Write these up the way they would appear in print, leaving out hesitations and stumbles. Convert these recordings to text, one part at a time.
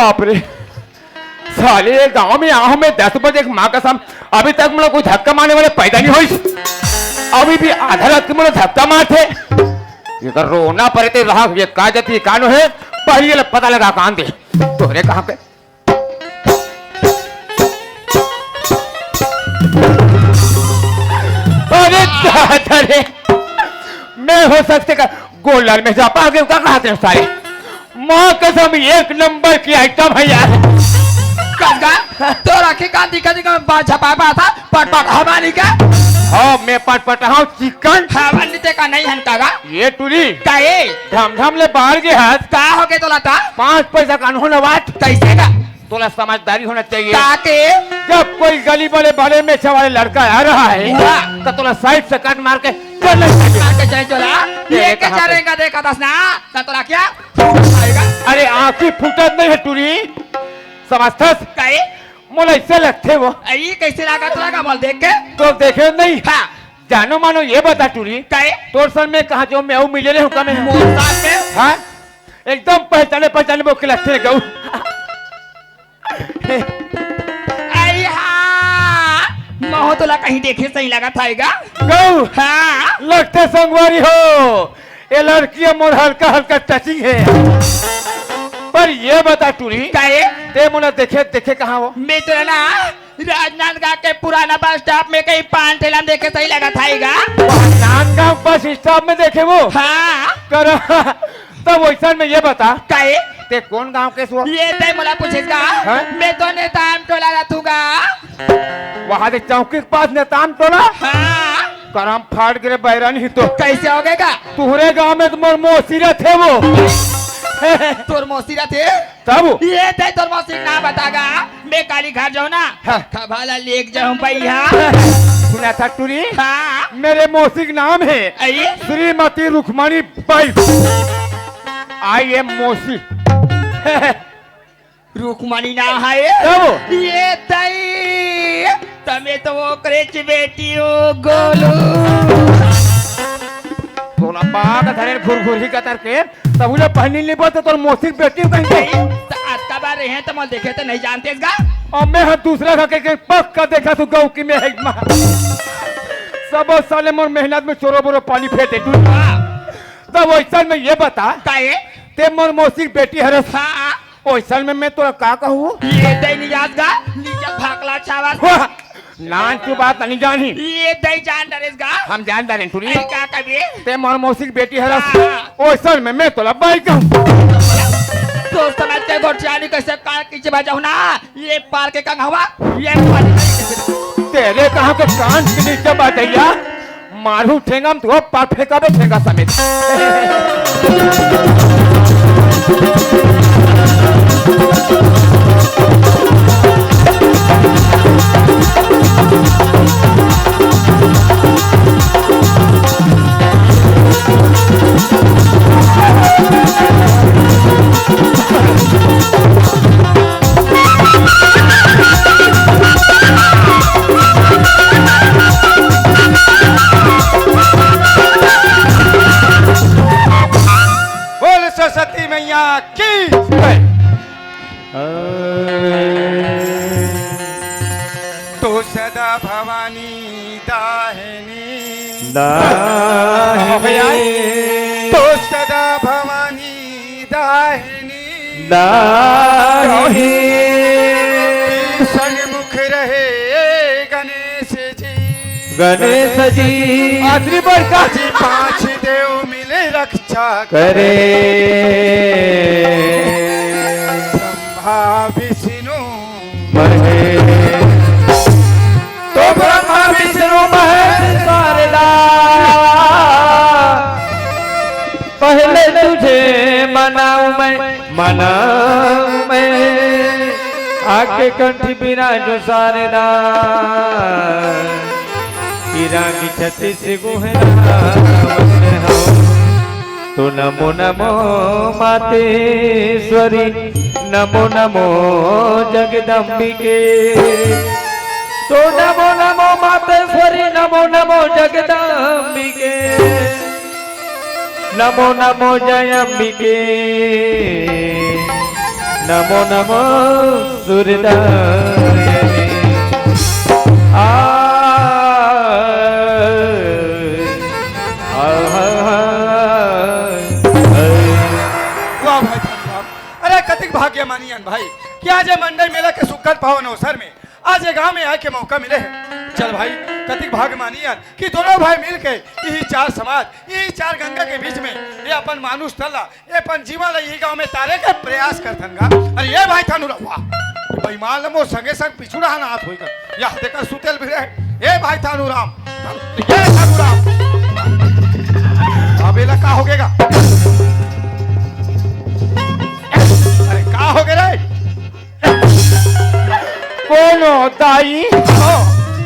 बाप रे, साले गांव में आओ में 10 बजे माँ कसम अभी तक मुझे कोई धक्का मारने वाले पैदा नहीं हुई। अभी भी आधा रात के मुझे धक्का मारते ये कर रोना पड़े थे रहा ये का जाती कानो है पहले पता लगा कान दे तोरे कहाँ पे। अरे मैं हो सकते का गोल्डन में जा पागे का कहते हैं सारे माँ कसम 1 नंबर की आइटम है यार। कंगा तो रखी कांदी कदी का बाजा पापा था पट हमारी का। हाँ मैं पट हाँ चिकन हमारी ते का नहीं हन कागा ये टूरी काए धम ले बाहर के हाथ का हो गए तोला था 5 पैसा कानून बात कैसे का तोला समझदारी होना चाहिए। ताके जब कोई गली वाले बाले में वाले लड़का आ रहा है तो तोला साइड से कट मार के चल चल चला ये क्या चलेगा देखा था ना तो तोला क्या आएगा। अरे आंखें फूटत नहीं है टूरी समझतस काए मोला ऐसे लगते वो ये कैसे लगा तोला का बोल देख के तो देखे नहीं हाँ जानो मानो ये बता टूरी काए तोर सन में कहा जो मैं मिले रहे हूँ कम में हाँ एकदम पहचाने वो के लगते हैं गऊ। आई हाँ महो तोला कहीं देखे सही लगा था गऊ हाँ लगते संगवारी हो ये लड़की मोर हल्का टचिंग है पर ये बता टूरी काए ते मुना देखे कहाँ वो मैं तो ना राजनांदगांव के पुराना बस स्टॉप में कहीं पान ठेला में देखे सही लगा था राजनांदगांव बस स्टॉप में देखे वो हाँ कर तब वैसा में ये बता काए ते कौन गांव के सो ये ते मुला पूछेगा हाँ? मैं तो नेताम टोला रहूंगा वहाँ से चौकी के पास नेताम टोला हाँ करम फाड़ गिरे बैरन ही तो कैसे हो गएगा तुहरे गांव में तुम्हारे मोसीरा थे वो तोर मौसीरा थे तब ये थे तोर मौसी ना बतागा मैं काली घर जाऊँ ना हाँ। खबाला लेक जाऊँ भैया सुना था टूरी हाँ मेरे मौसी का नाम है आइए श्रीमती रुक्मणी बाई आई एम मौसी रुक्मणी ना है तब ये तई तमे तो वो करेच बेटी हो गोलू तोला बाग धरे घुरघुरी का तरके तब उन्हें पहनी नहीं बोलते तो मौसी बेटी कहीं गई आज का बार रहे तो मल देखे तो नहीं जानते इसका और मैं हाँ दूसरा का के पक्का देखा तू गौ की में है सब साले मोर मेहनत में चोरो बोरो पानी फेंटे तू तब वैसा में ये बता काहे ते मोर मौसी बेटी हरे हाँ वैसा में मैं तोरा का कहूँ ये दई नियाज का नीचे भागला छावा नान की बात नहीं जानी ये दई जान डरेगा हम जान दारे टूरी क्या कभी ते मोर मौसी की बेटी हरस वैसा में मैं तोला बाई कहूँ तो समझ के गोटियानी कैसे कान कीचे बजाऊ ना ये पार के कंग हवा ये तेरे कहाँ के कान के नीचे बाजैया मारू ठेंगा तो पार फेंका बे ठेंगा समेत सरस्वती मैया की तो सदा भवानी दाहिनी तो सदा भवानी दाहिनी सन्मुख रहे गणेश जी आखिरी बार का 5 देव मिले रक्षा करे ब्रह्मा विष्णु तो ब्रह्मा विष्णु महेश शारदा पहले तुझे मनाऊं मैं आके कंठी बिराजो शारदा रानी 36 गुहरा तो नमो नमो मातेश्वरी नमो नमो जगदम्बिके तो नमो नमो मातेश्वरी नमो नमो जगदम्बिके नमो नमो जयम्बिके नमो नमो सूर्यदायिनी वाह भाई धन्यवाद। अरे कतिक भाग्य मानियन भाई कि आज ये मंडल मेला के सुखद पावन अवसर में आज ये गांव में आए के मौका मिले है। चल भाई कतिक भाग्य मानियन कि दोनों भाई मिल के यही चार समाज यही चार गंगा के बीच में ये अपन मानुष तला ये अपन जीवन यही गांव में तारे के प्रयास करथन गा। अरे ये भाई थानु वाह भाई मान लो संगे संग पिछुड़ा ना हाथ होइकर या देकर सुतेल भी रहे। ए भाई थानु राम ये थानु राम अबेला का हो गएगा। अरे का हो गया रे कौन हो दाई हो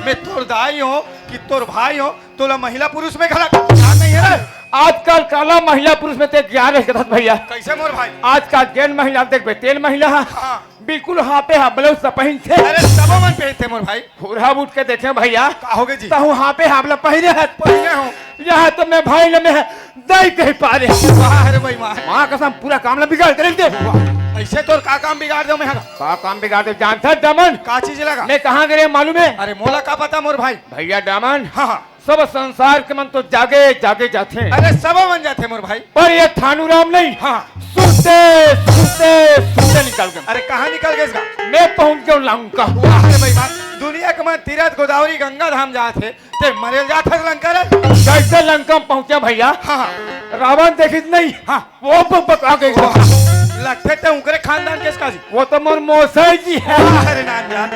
मैं तोर दाई हो कि तोर भाई हो तोला महिला पुरुष में खड़ा क्या नहीं है रे। आजकल काला महिला पुरुष में ते ज्ञान है भैया। कैसे मोर भाई आजकल जैन महिला देखबे तेल महिला हाँ। बिल्कुल हाथे हा ब्लाउज सब पहन थे। अरे सबो मन पे थे मोर भाई पूरा उठ के देखे भैया का हो गए जी ताहू हाथे हाबला पहने है पहले हो यहाँ तो मैं भाई न में दई कहीं पा रहे वाह रे भाई मां माँ कसम पूरा काम ना बिगाड़ कर दे। ऐसे तोर का काम बिगाड़ दो मैं का काम बिगाड़ दे जानता दमन का चीज लगा मैं कहाँ गए मालूम है। अरे मोला का पता मोर भाई भैया दामन हाँ हाँ सब संसार के मन तो जागे जागे जाते हैं अरे सबो बन जाते मोर भाई पर ये थानू राम नहीं हाँ सुनते सुनते सुनते निकल गए। अरे कहाँ निकल गए इसका मैं पहुंच गया लंका। वाह रे भाई मां दुनिया के मन तीरथ गोदावरी गंगा धाम जाते ते मरे जाते लंका रे कैसे लंका में पहुंचे भैया हाँ हाँ रावण देखित नहीं हाँ वो बता गई लगते थे उनके खानदान किसका जी वो तो मोर मौसाई जी है। अरे नान जान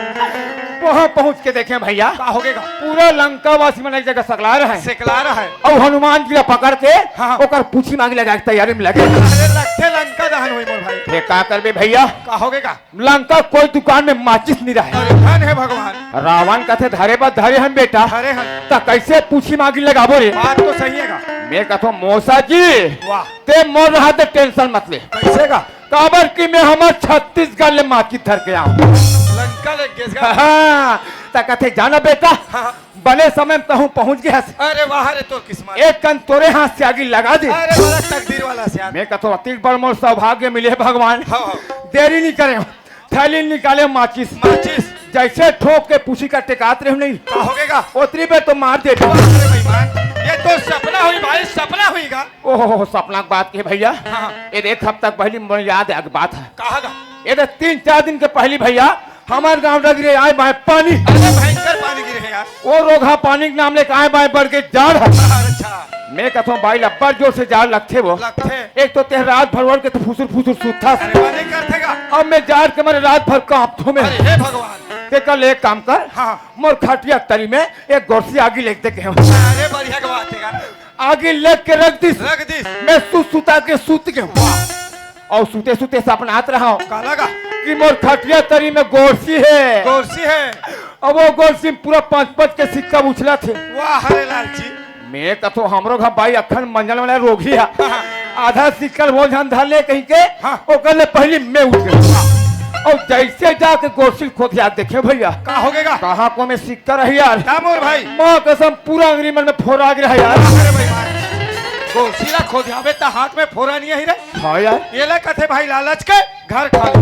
वहाँ पहुंच के देखे भैया का हो गएगा पूरा लंका वासी में एक जगह सकला रहा है सिकला रहा है और हनुमान जी पकड़ के हाँ। ओकर पूछी मांगे लगा के तैयारी में लगे। अरे लगते लंका दहन हुई मोर भाई ये का करबे भैया का हो गएगा लंका कोई दुकान में माचिस नहीं रहा अरे धन है भगवान रावण कहते धरे बा धरे हम बेटा अरे हन तो कैसे पूछी मांगी लगाबो रे। बात तो सही है मैं कहता मौसा जी वाह ते मोर रहा तो टेंशन मत ले कैसे का काबर की मैं हमार छत्तीसगढ़ ले माची धर के आऊं लंका ले गेसगा हाँ तो कहते जाना बेटा हाँ बने समय में कहूँ पहुंच गया अरे वाह रे तो किस्मत एक कन तोरे हाथ से आगे लगा दे। अरे बड़ा तकदीर वाला से मैं कहता अति बड़ मोर सौभाग्य मिले भगवान हाँ हाँ देरी नहीं करे थैली निकाले माचिस माचिस जैसे ठोक के पूछी का टेकात रहे नहीं का हो गएगा उतरी पे तो मार दे। वाह रे भाई मान ये तो सपना हुई भाई सपना हुईगा ओहो सपना की बात की भैया हाँ ये एक हफ्ता पहले मुझे याद है बात है कहा ये 3-4 दिन के पहले भैया हमारे गांव लग आए बाए पानी अरे भयंकर पानी गिरे है यार वो रोगा पानी के नाम लेके आए बाए बढ़ के जाड़ है। अच्छा मैं कहता हूँ भाई लब्बर जोर से जाड़ लगते वो लगते एक तो तेरे रात भर वड़ के तो फुसुर फुसुर सूथा अरे वाले करतेगा अब मैं जाड़ के मेरे रात भर कांपथो में अरे हे भगवान ते कल एक काम कर हाँ मोर खटिया तरी में एक गोरसी आगे लेके दे के अरे बढ़िया के बात है आगे लग के रख दी रख दी मैं सुता के सूत के और सूते सूते सपनात रहा हूँ का लगा कि मोर खटिया तरी में गोरसी है गोरसी है और वो गोरसी में पूरा 5-5 के सिक्का उछला थे। वाह हरे लाल जी मैं कथो हमरो घर भाई अखन मंजल वाला रोगी है हाँ। आधा सिक्का वो झन धर ले कहीं के हाँ। ओकर ले पहले मैं उठ गया और जैसे जाके गोरसी खोद याद देखे भैया का हो गएगा कहाँ को में सिक्का रही यार दामोर भाई माँ कसम पूरा अंगरी मन में फोरा गिरा यार। अरे भाई मान गोरसीला खोदियावे ता हाथ में फोरा नहीं है रे हाँ यार ये ले कथे भाई लालच के घर खा लो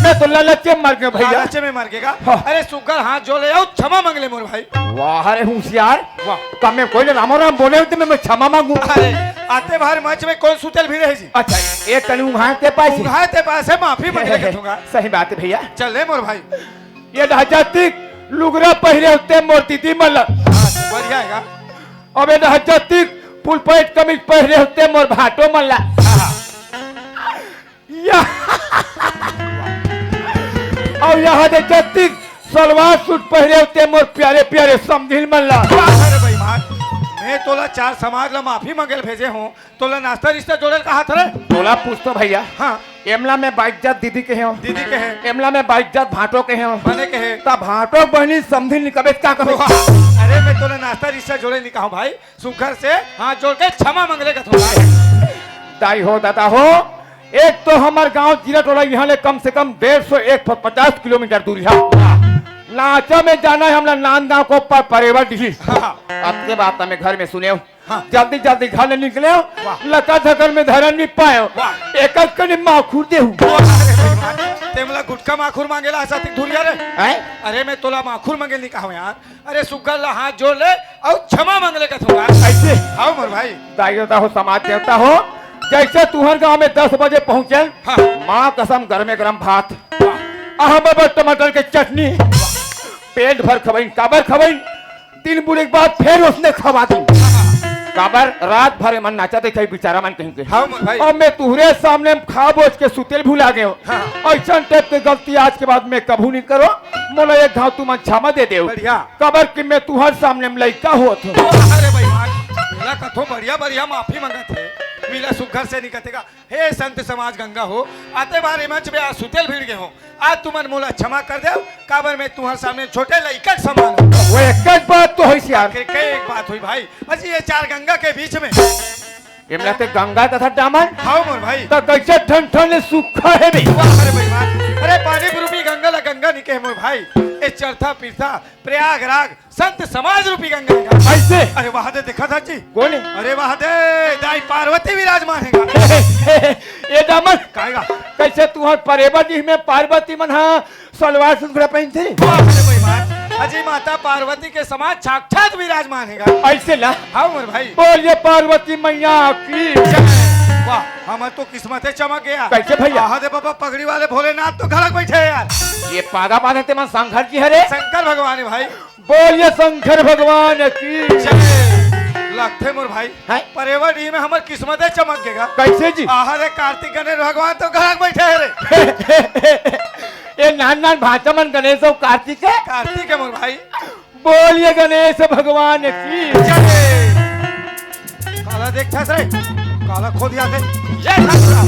मैं तो लालच के मर गया भैया। लालच में मर गएगा हाँ। अरे सुगर हाथ जो ले आओ क्षमा मांग ले मोर भाई वाह अरे होशियार वाह कम में कोई रामो राम बोले तो मैं क्षमा मांगू। अरे आते बाहर मंच में कौन सुतल भी रहे जी अच्छा एक कल उहाँ के पास ही। उन्हां ते पास है माफी मांग ले दूंगा सही बात है भैया। चल ले मोर भाई ये हजातिक लुगरा पहरे होते मूर्ति थी मतलब बढ़िया है अब ये हजातिक फुल पैंट कमीज पहरे होते मोर भाटो मल्ला और यहाँ हजातिक सलवार सूट पहरे होते मोर प्यारे प्यारे समझिल मल्ला। अरे भाई मान मैं तोला चार समाज ला माफी मांगल भेजे हूँ तोला नाश्ता रिश्ता जोड़ल कहा था रे तोला पूछतो भैया हाँ एमला में बाइज्जत दीदी के हो दीदी के है एमला में बाइज्जत भाटो के हो बने के है ता भाटो बहनी समझिल निकबे क्या कहो। अरे मैं तोला नाश्ता रिश्ता जोड़े नहीं कहा भाई सुखर से हाथ जोड़ के क्षमा मांग ले थोड़ा दाई हो दादा हो एक तो हमार गांव जिला टोला यहाँ ले कम से कम 150-150 किलोमीटर दूरी है। नाचा में जाना है हमरा नांदगांव को परेवर डी। हाँ अब के बात हमें घर में सुने हो। हाँ। जल्दी जल्दी घर में निकले हो। वाह। लका धकर में धरन नहीं पाए हो। वाह। एक एक कने माखूर दे हूँ। ते मला गुटका माखूर मांगेला असा ती धुरिया रे। हैं? अरे मैं तोला माखूर मांगेल नहीं कहा यार। अरे सुग्गा ला हाथ जोड़ ले और क्षमा मांग ले कथूंगा। ऐसे हाँ मोर भाई। दायित्व हो, समाज देवता हो। जैसे तुहर गांव में 10 बजे पहुंचे, हाँ। माँ कसम घर में गरम भात, अहम टमाटर के चटनी, पेट भर खबई, काबर खबई, दिन बुरे के बाद फिर उसने खवा दी। काबर रात भर मन नाचा देखे बेचारा मन कहीं के। हाँ मोर भाई। और मैं तुहरे सामने खा बोझ के सुतेल भूला गए हो। हाँ। ऐसा टाइप के गलती आज के बाद मैं कभू नहीं करो। मोला एक घाव तू मन क्षमा दे दे। बढ़िया। काबर कि मैं तुहर सामने में लइका होत हूँ। अरे भाई मिला कथो बढ़िया बढ़िया माफी मांगत है। मिला सुघर से निकतेगा। हे संत समाज गंगा हो, आते बार मंच में आज सुतेल भीड़ गए हो। आज तुमन मोला क्षमा कर दे। काबर में तुम्हारे सामने छोटे लइका के समान हूँ। वो एक बात तो होई यार। आखिर कई एक बात हुई भाई। अजी ये चार गंगा के बीच में। इमला ते गंगा तथा दामन हाँ मोर भाई। तो कैसे ठन ठन सूखा है बे। अरे भाई अरे पानी रूपी गंगा ला गंगा निके मोर भाई। ए चरथा पीरथा प्रयागराज संत समाज रूपी गंगा निका। ऐसे अरे वहां दे देखा था जी। कौन है? अरे वहां दे दाई पार्वती विराजमान है। ये दामन काहेगा? कैसे तुहर परेवा जी में पार्वती मन हा सलवार सूट पहन थे। अरे भाई अजी माता पार्वती के समान साक्षात विराजमान है। ऐसे ला। हाँ मोर भाई। बोलिए पार्वती मैया की जय। वाह हमार तो किस्मते चमक गया। कैसे भैया? दे बाबा पगड़ी वाले भोलेनाथ तो घर बैठे हैं यार। ये पागा बांधे ते मन शंकर जी हरे। शंकर भगवान है भाई। बोलिए शंकर भगवान की जय। लगते मोर भाई हैं? परेवर डी में हमार किस्मते चमक गएगा। कैसे जी? दे कार्तिक गणेश भगवान तो घर बैठे हैं रे। ये नान नान भाचा मन गणेश और कार्तिक है। कार्तिक है मोर भाई। बोलिए गणेश भगवान की जय। काला देखथस रे, काला खो दिया थे। ये ठाकुरा।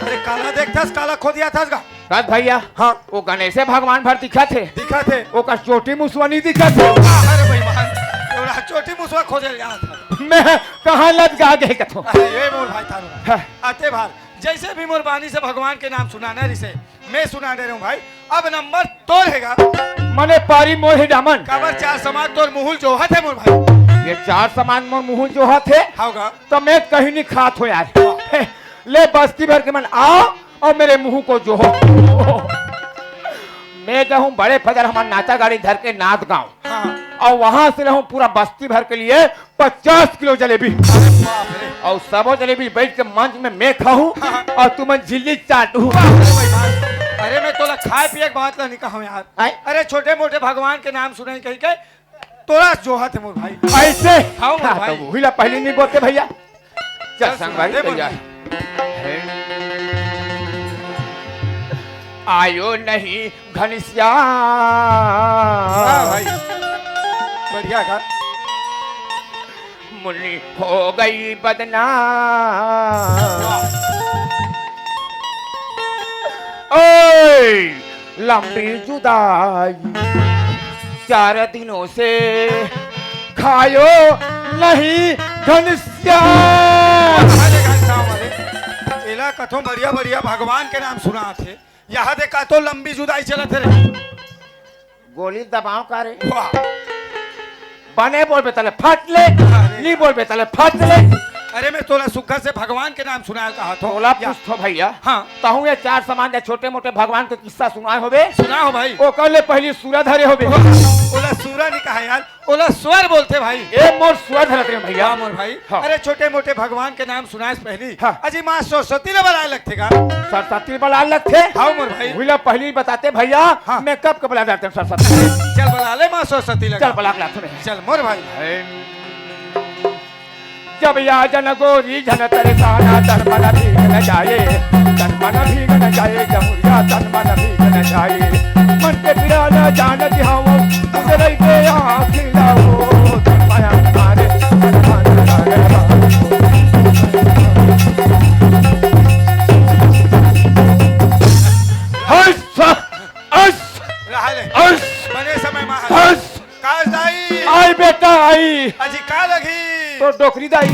अरे काला देखथस, काला खो दिया था का। रात भैया हाँ वो गणेश भगवान भर दिखा थे। दिखा थे। वो का चोटी मुसवानी दिखा थे। अरे भाई महान एवढा छोटी मुसवा खोजे जा था। मैं कहाँ लग गा गए कथो। अरे ये मोर भाई थारो। हाँ। आते भार जैसे भी मोर बानी से भगवान के नाम सुनाना रिसे मैं सुना दे रहा हूँ भाई। अब नंबर तोर हैगा। मने पारी मोर है दामन। काबर चार समाज तोर मुहुल जोहत है मोर भाई। ये चार सामान मोर मुंह जो हाथ है हाउगा। तो मैं कहीं नहीं खात हो यार। ले बस्ती भर के मन आओ और मेरे मुंह को जो हो। मैं जाऊँ बड़े फजर हमारा नाचा गाड़ी धर के नाथ गाँव। हाँ। और वहां से रहूं पूरा बस्ती भर के लिए 50 किलो जलेबी। अरे बाप रे। और सबो जलेबी बैठ के मंच में मैं खाऊं हाँ। और तुम झिल्ली चाटू। अरे भाई महान। अरे मैं तोला खाए पिए के बात ला नहीं कहा यार। आय? अरे छोटे मोटे भगवान के नाम सुने कहीं के तोरा जोहत है मोर भाई। ऐसे हाँ मोर हाँ, भाई। तो वही ला पहले नहीं बोलते भैया। चल चल संग सुना दे भाई मोर तैयार। आयो नहीं घनश्याम। हाँ भाई बढ़िया का। मुन्नी हो गई बदनाम। ओए लंबी जुदाई 4 दिनों से खायो नहीं घनश्याम। एला कथो बढ़िया बढ़िया भगवान के नाम सुना थे। यहाँ देखा तो लंबी जुदाई चलत रे। गोली दबाव का रे। वाह। बने बोल पे तले फट ले, नहीं बोल पे तले फट ले। अरे मैं तोला सुखा से भगवान के नाम सुनाया कहा तो। तोला पूछो भैया। हाँ। तहु ये 4 सामान या छोटे मोटे भगवान के किस्सा सुनाए होबे। सुना हो भाई। ओ कल पहली सूरज धरे होबे। ओला सूरा नहीं कहा यार, ओला स्वर बोलते भाई। ए मोर सूरज धरत रे भैया। हाँ मोर भाई। हाँ। अरे छोटे मोटे भगवान के नाम सुनाए से पहली। हाँ। अजी माँ सरस्वती ने बनाए लगते का। सरस्वती बला लगते। हाँ मोर भाई। वही पहली बताते भैया। हाँ। मैं कब कब बला जाते हैं सरस्वती। चल बना ले माँ सरस्वती लगा। चल बला लाते हैं। चल मोर भाई। जब या जन गोरी जन तेरे साना तन मन भीग न जाए, तन मन भीग न जाए, जमुरिया तन मन भीग न जाए। मन के पिरा न जान दिहाओ गुजर के आँखी लाओ तन माया मारे तन मन लागे हस हस रहा ले। हस बने समय माँ हस काज दाई। आई बेटा आई अजी का लगी। तो डोकरी दाई।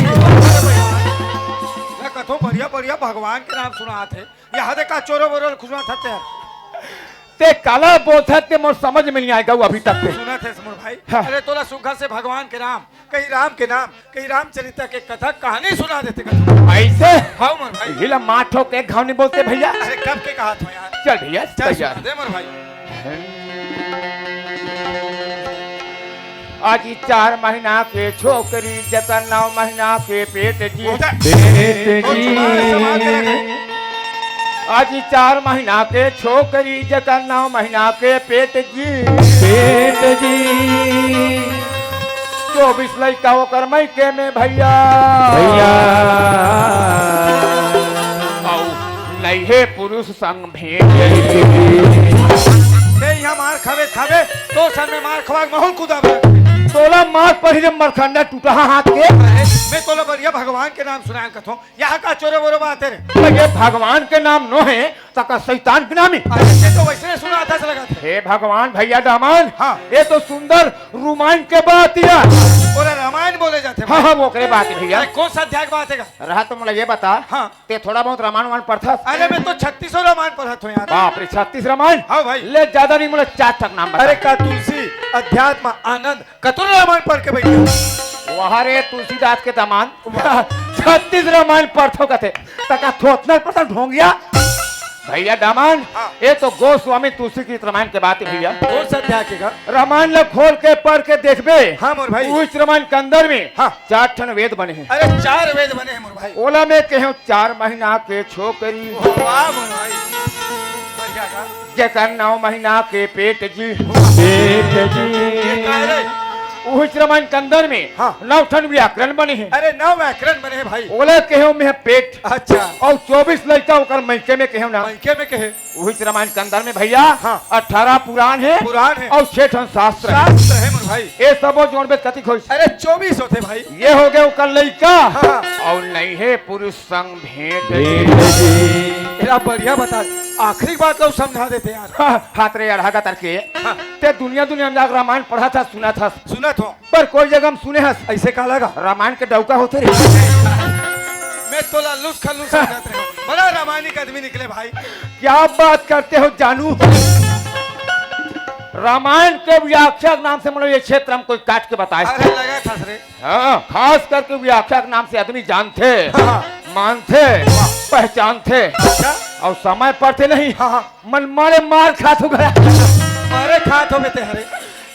मैं कथो बढ़िया बढ़िया भगवान के नाम सुना थे। यहाँ देखा चोरो बोरो खुशवा थे। ते काला बोलता ते मोर समझ में नहीं आएगा वो अभी तक पे। सुना थे समूर भाई। हाँ। अरे तोला सुघर से भगवान के नाम, कहीं राम के नाम, कहीं रामचरित्र के कथा कहानी सुना देते का। ऐसे हाँ मोर भाई। हिला माठो के घाव नहीं बोलते भैया। अरे कब के कहा था यार। चल भैया चल सुना तैयार। दे मोर भाई। आज 4 महीना के छोकरी जतन 9 महीना के पेट जी। उधर। पेट और संभाल के जी। रखे। आज 4 महीना के छोकरी जतन 9 महीना के पेट जी। पेट जी 24 लड़का होकर मैके में भैया भैया नहीं है पुरुष संग भेंट। ते यहाँ मार खावे खावे तो सर में मार खवा माहौल कूदा। 16 मार्च पर ही जब मरखंडा टूटा हाथ के। मैं तोला बढ़िया भगवान के नाम सुनाया कथो। यहाँ का चोरे बोरे बात है रे। तो ये भगवान के नाम नो है तका शैतान के नाम ही। अरे तो वैसे सुना था लगा था। हे भगवान भैया दामन। हाँ। ये तो सुंदर रोमांच के बात या। बोले रामायण बोले जाते हैं। हाँ हाँ वो करे बात है भैया। अरे कौन सा अध्याय की बात है का? रहा तो मुझे ये बता। हाँ। ते थोड़ा बहुत रामायण पढ़ता। अरे मैं तो 36 रामायण पढ़ा था यार। बाप रे 36 रामायण। हाँ भाई। ले ज्यादा नहीं मुझे 4 तक नाम बता। अरे का तुलसी अध्यात्म आनंद कतुर रामायण पढ़ के बैठे। वहाँ रे तुलसीदास के दामान 36 रामायण पढ़तो कथे तका थोतना पता ढोंगिया भैया दामान। हाँ। ये तो गोस्वामी तुलसी की रामायण के बात है भैया। कौन सा अध्याय के का? रामायण ला खोल के पढ़ के देखबे। हाँ मोर भाई। उस रामायण के अंदर में हाँ। 4 ठन वेद बने हैं। अरे 4 वेद बने हैं मोर भाई। ओला में कहो 4 महीना के छोकरी वाह मोर भाई। बढ़िया का। जकर 9 महीना के पेट जी। पेट ये जी का है रे? उस रामायण के अंदर में हाँ। 9 ठन व्याकरण बने हैं। अरे 9 व्याकरण बने हैं भाई। ओला कहो में है पेट अच्छा। और 24 लड़का होकर मैके में कहो ना। मैके में कहे उस रामायण के अंदर में भैया हाँ। 18 पुराण है पुराण है और 6 ठन शास्त्र है। शास्त्र है मोर भाई। ये सब जोड़ में कति खुश। अरे 24 होते भाई। ये हो गए ओकर लड़का हाँ। और नहीं है पुरुष संग भेंट। तेरा बढ़िया बता। आखिरी बात को समझा देते यार। हाथ रे अढ़ा तरके हाँ। ते दुनिया दुनिया में जाकर रामायण पढ़ा था सुना था सुना तो पर कोई जगह हम सुने हस ऐसे का लगा। रामायण के डौका होते रे। मैं तो लुस खलूस समझाते रहा हूँ। बड़ा रामायणिक आदमी निकले भाई। क्या बात करते हो जानू। रामायण के व्याख्या के नाम से मतलब ये क्षेत्र हम कोई काट के बताए। अरे लगा था रे। हाँ खास करके व्याख्या के नाम से आदमी जानते हाँ। मानते पहचानते अच्छा। और समय पढ़ते नहीं। हाँ। मन मारे मार खात हो गया। मारे खात हो बेते हरे।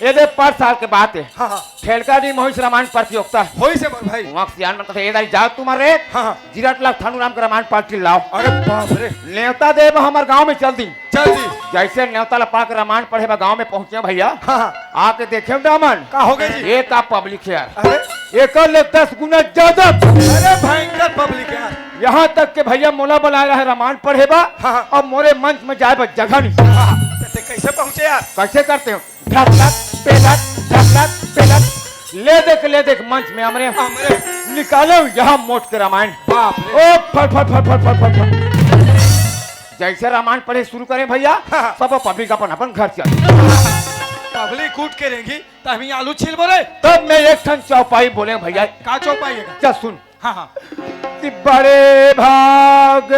ये दे 5 साल के बात है। हाँ हाँ। ठेलका दी मोहिश रामायण प्रतियोगिता होई से मोर भाई। वहाँ सियान मन कहते ये जाओ तुम्हारे हाँ हाँ। जिराट लाख थानू राम का रामायण पार्टी लाओ। अरे बाप रे। न्योता देव हमारे गांव में चल दी। चल जी। जैसे न्योता ला पा के रामायण पढ़े बा गांव में पहुंचे भैया। हाँ हाँ। आके देखे दामन का हो गए जी? एक आप पब्लिक है यार। अरे एक ले 10 गुना ज्यादा। अरे भयंकर पब्लिक यार। यहाँ तक के भैया मोला बुला रहा है रामायण पढ़े बा हाँ। और मोरे मंच में जाए बा जगह नहीं। हाँ। ते कैसे पहुंचे यार? कैसे करते हो ढकलक पेलक ले देख मंच में हमरे हमरे निकालो यहाँ मोट के रामायण। बाप रे। ओ फट जैसे रामायण पढ़े शुरू करें भैया हाँ। सब पब्लिक अपन अपन घर चल। पब्लिक कूट के रहेंगी तो हम आलू छील बोले। तब मैं एक ठन चौपाई बोले भैया का चौपाइएगा? क्या सुन। हाँ हाँ। कि बड़े भाग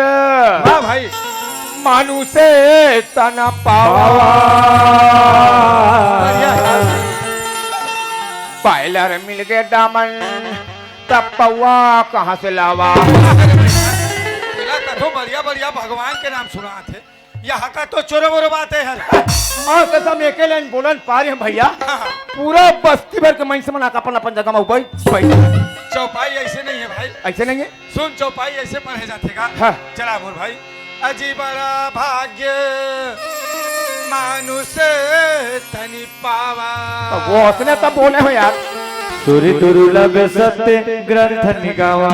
हाँ भाई। मानु से तना पावा पायलर मिल गए दामन तब पौआ कहाँ से लावा। कथो बढ़िया बढ़िया भगवान के नाम सुना थे। यहाँ का तो चोरो बोरो बात है यार। माँ कसम एके लाइन बोलन पा रहे हैं भैया। हाँ हाँ। पूरा बस्ती भर के मन मना अपन अपन जगह में ऊपर चौपाई ऐसे नहीं है भाई। ऐसे नहीं है। सुन चौपाई ऐसे पढ़े जाते का। हाँ। चला मोर भाई। अजी बड़ा भाग्य मानुष तनि पावा। वो हंसने तब बोले हो यार। सुरी तुरुला बेसते ग्रंथ निगावा।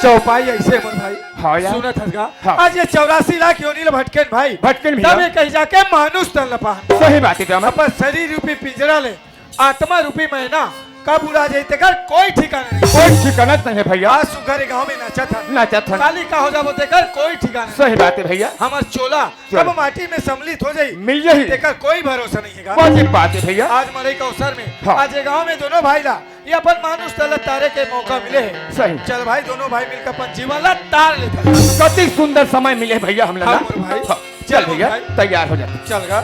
चौपाई ऐसे मोर भाई। हाँ यार। सुना था हाँ। आज ये 84 लाख योनिल भटकेन भाई। भटकेन तब ये कहीं जाके मानुष तन लपा। सही बात है दामन। अपन शरीर रूपी पिंजरा ले आत्मा रूपी मैना कब उड़ा जाते कर कोई ठिकाना नहीं। कोई ठिकाना नहीं है भैया। आज सुघर गांव में नाचा था। नाचा था। काली का हो जाबो तेकर कोई ठिकाना नहीं। सही बात है भैया। हमार चोला चल। कब माटी में सम्मिलित हो जाई मिल जाही तेकर कोई भरोसा नहीं है। वाजिब बात है भैया। आज मरे के अवसर में हाँ। आज ये गांव में दोनों भाई ला ये अपन मानुष तल तारे के मौका मिले है। सही। चल भाई दोनों भाई मिलकर अपन जीवन ला तार लेता। कति सुंदर समय मिले भैया हम हाँ, लोग। मोर भाई। हाँ। चल भैया तैयार हो जाते। चल गा।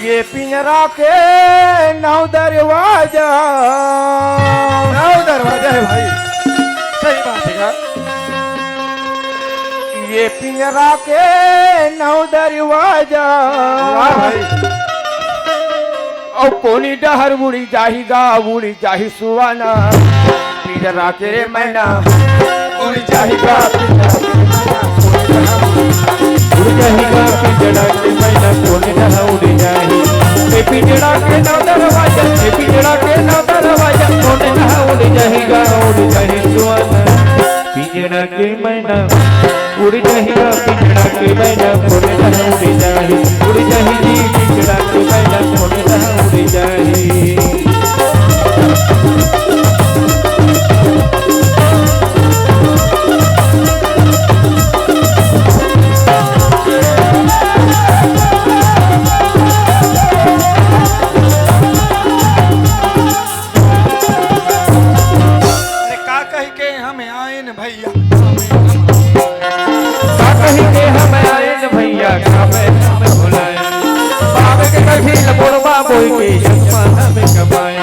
ये पिंजरा के नौ दरवाजा, नौ दरवाजा है भाई, सही बात है गा। ये पिंजरा के नौ दरवाजा, वाह भाई। और कोनी डहर उड़ी जाहिगा, उड़ी जाहि सुवाना, पिंजरा के रे मैना उड़ी जाहिगा, उड़ जाएगा पिंजड़ा के मैना कोने जहाँ उड़ जाए। ये पिंजड़ा के नौ दरवाजा, ये पिंजड़ा के नौ दरवाजा कोने जहाँ उड़ जाएगा, उड़ जाए सुहाना। पिंजड़ा के मैना उड़ जाएगा, पिंजड़ा के मैना कोने जहाँ उड़ जाए, उड़ जाएगी पिंजड़ा के मैना कोने जहाँ उड़ जाए। अरे का कह के हम आए न भैया, कहीं के हम आए न भैया, हमें बुलाए। बाबे के कठिन बुढ़वा बोल के जगमा हमें कमाए।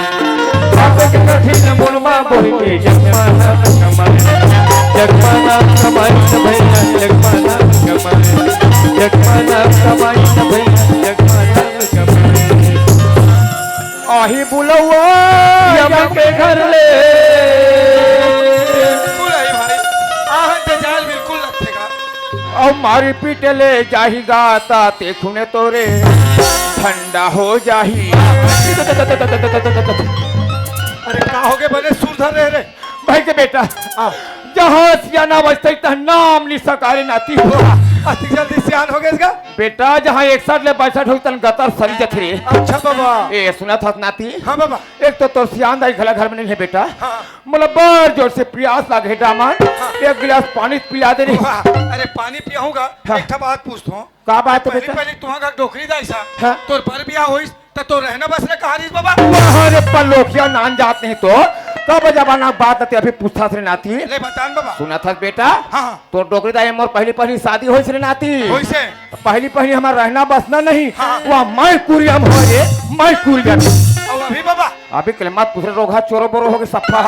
बाबे के कठिन बुढ़वा बोल के जगमा हमें कमाए। जगमा नाम कमाई न भैया, जगमा नाम कमाए। जगमा नाम कमाई न भैया, जगमा नाम कमाए। आही बुलवा यमन के घर ले, बिल्कुल है भाई, आहत जाल बिल्कुल रखेगा। और मारी पीट ले जाहिगा, ताते खुने तोरे ठंडा हो जाही। अरे का हो गए बने सुरधर रहे रे। भाई के बेटा जहाँ सियाना बजते तह नाम निसकारे नाती हो। अति जल्दी सियान हो गए इसका। बेटा जहाँ 61 ले 62 हो तन गतर सरी जथरे। अच्छा बाबा। ए सुना था नाती। हाँ बाबा। एक तो तोर सियान दाई खला घर में नहीं है बेटा। हाँ। मतलब बड़ जोर से प्यास लागे दामन। एक गिलास पानी पिला दे रे। वाह, अरे पानी पियाऊंगा। हाँ। एक बात पूछता हूँ। का बात है पहले बेटा? पहले तुम्हारा डोकरी दाई सा। हाँ। तोर पर बिया होइस तो रहना बस रे कहानीस बाबा। वहाँ रे पलोकिया नान जाते हैं तो कब जमाना बात आते अभी पूछता थे नाती। ले बतान बाबा। सुना था बेटा। हाँ। तो डोकरी दाई मोर पहली पहली शादी होई से नाती। होइस से। पहली पहली हमारा रहना बसना नहीं। हाँ। वहाँ मैं कुरियम हो रे, मैं कुरियम। और अभी बाबा। अभी कलमात पूछ रहे रोगा चोरो बोरो हो गए सफा।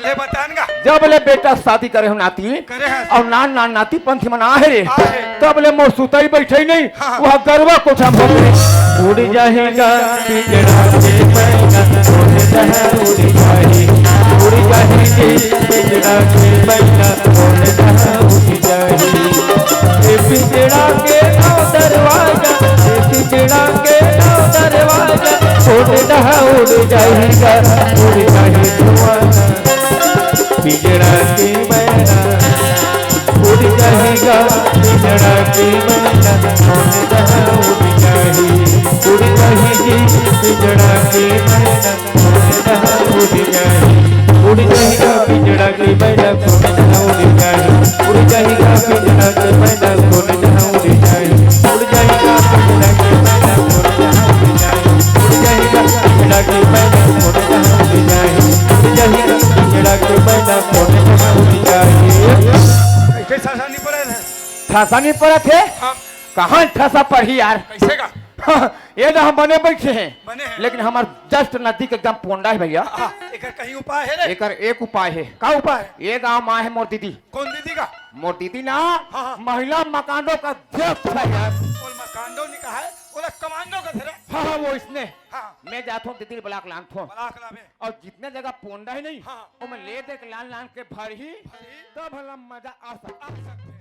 ले बतानगा। जब ले बेटा शादी करे हो नाती करे हैं। और नान नान नाती पंथी मना है रे आहे। तब ले मोर सुताई बैठे नहीं। हाँ। वह गरबा कोठा में हो गए। उड़ जाएगा पिंजड़ा के मैना कोने जहाँ उड़ जाए। उड़ जाएगी पिंजड़ा के मैना कोने जहाँ उड़ जाए। ये पिंजड़ा के नौ दरवाजा, ये पिंजड़ा के नौ दरवाजा कोने जहाँ उड़ जाएगा, उड़ जाए सुहाना। पिंजड़ा के मैना उड़ जाएगा, पिंजड़ा के मैना कोने जहाँ उड़ जाए। उड़ जाएगी पिंजड़ा के मैना कोने जहाँ उड़ जाए। उड़ जाएगा पिंजड़ा के मैना कोने जहाँ उड़ जाए। उड़ जाएगा पिंजड़ा के मैना कोने जहाँ उड़ जाए। उड़ जाएगा पिंजड़ा के मैना कोने जहाँ उड़ जाए। उड़ जाएगा पिंजड़ा के मैना कोने जहाँ उड़ जाए। उड़ जाएगा पिंजड़ा के मैना कोने जहाँ उड़ जाए। कैसे सासा नहीं पड़े थे। ठसा नहीं पड़ा थे। हाँ। कहाँ ठसा पढ़ी यार। कैसे का। ये तो हम बने बैठे हैं बने हैं। लेकिन हमार जस्ट नदी के एकदम पोंडा है भैया। एक कहीं उपाय है रे। एक एक उपाय है। का उपाय है। ये गाँव माँ है मोर दीदी। कौन दीदी का। मोर दीदी ना हाँ। महिला मकानों का अध्यक्ष है यार। और मकांडो ने कहा है और कमांडो का थे रे। हाँ हाँ वो इसने। हाँ। मैं जाता हूँ दीदी ब्लाक लान हूँ बलाक लावे। और जितने जगह पोंडा है नहीं हाँ। वो मैं ले दे के लान लान के भर ही तब भला मजा आ सकता।